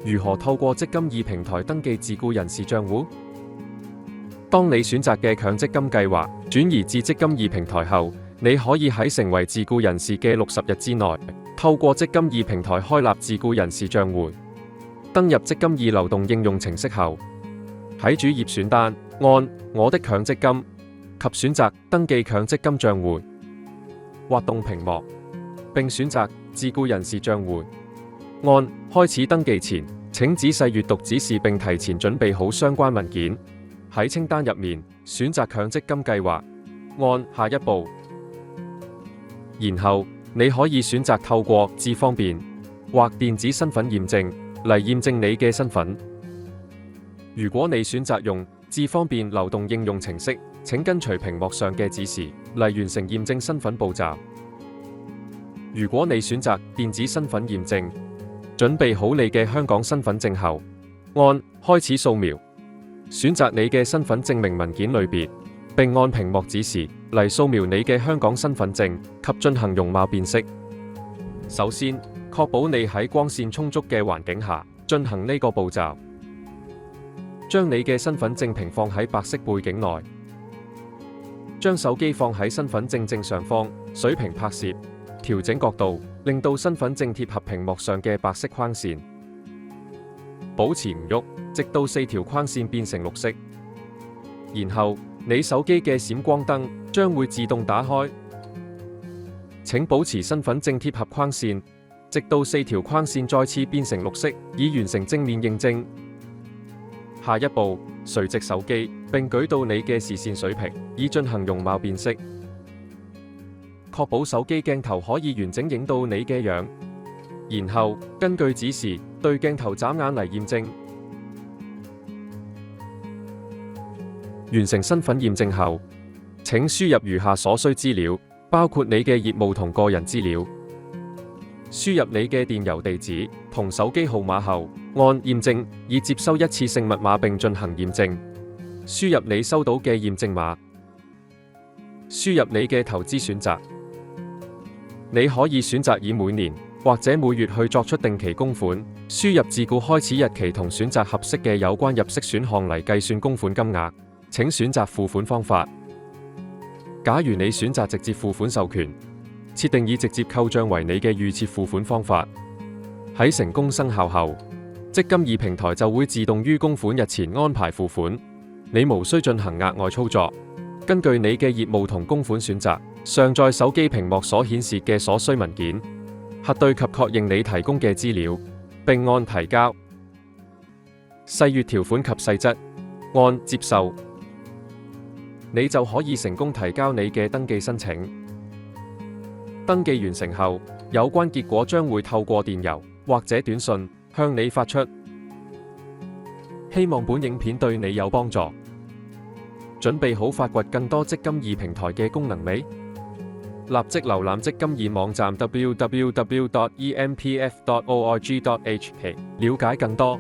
如何透過積金易平台登記自僱人士帳戶？當你選擇嘅強積金計劃轉移至積金易平台後，你可以喺成為自僱人士嘅60日之內，透過積金易平台開立自僱人士帳戶。登入積金易流動應用程式後，喺主頁選單按我的強積金及選擇登記強積金帳戶，滑動屏幕並選擇自僱人士帳戶。按開始登記前，請仔細閱讀指示並提前準備好相關文件。喺清單入面選擇強積金計劃，按下一步。然後你可以選擇透過智方便或電子身份驗證嚟驗證你嘅身份。如果你選擇用智方便流動應用程式，請跟隨屏幕上嘅指示嚟完成驗證身份步驟。如果你選擇電子身份驗證，準備好你嘅香港身份證後，按開始掃描，選擇你嘅身份證明文件類別，並按屏幕指示嚟掃描你嘅香港身份證及進行容貌辨識。首先，確保你喺光線充足嘅環境下進行呢個步驟。將你嘅身份證平放喺白色背景內，將手機放喺身份證正上方，水平拍攝，調整角度，令到身份證貼合屏幕上嘅白色框線，保持唔喐，直到4條框線變成綠色。然後，你手機嘅閃光燈將會自動打開。請保持身份證貼合框線，直到4條框線再次變成綠色，以完成正面認證。下一步，垂直手機並舉到你嘅視線水平，以進行容貌辨識。確保手機鏡頭可以完整影到你嘅樣，然後根據指示對鏡頭眨眼嚟驗證。完成身份驗證後，請輸入如下所需資料，包括你嘅業務同個人資料。輸入你嘅電郵地址同手機號碼後，按驗證以接收一次性密碼並進行驗證。輸入你收到嘅驗證碼。輸入你嘅投資選擇。你可以選擇以每年或者每月去作出定期供款。輸入自僱開始日期同選擇合適嘅有關入息選項嚟計算供款金額。請選擇付款方法。假如你選擇直接付款授權，設定以直接扣賬為你嘅預設付款方法。喺成功生效後，積金易平台就會自動於供款日前安排付款，你無需進行額外操作。根據你嘅業務同供款選擇，上載手機屏幕所顯示嘅所需文件，核對及確認你提供嘅資料，並按提交。細閱條款及細則，按接受，你就可以成功提交你嘅登記申請。登記完成後，有關結果將會透過電郵或者短信向你發出。希望本影片對你有幫助。準備好發掘更多積金易平台嘅功能未？立即瀏覽積金易網站 www.empf.org.hk， 了解更多。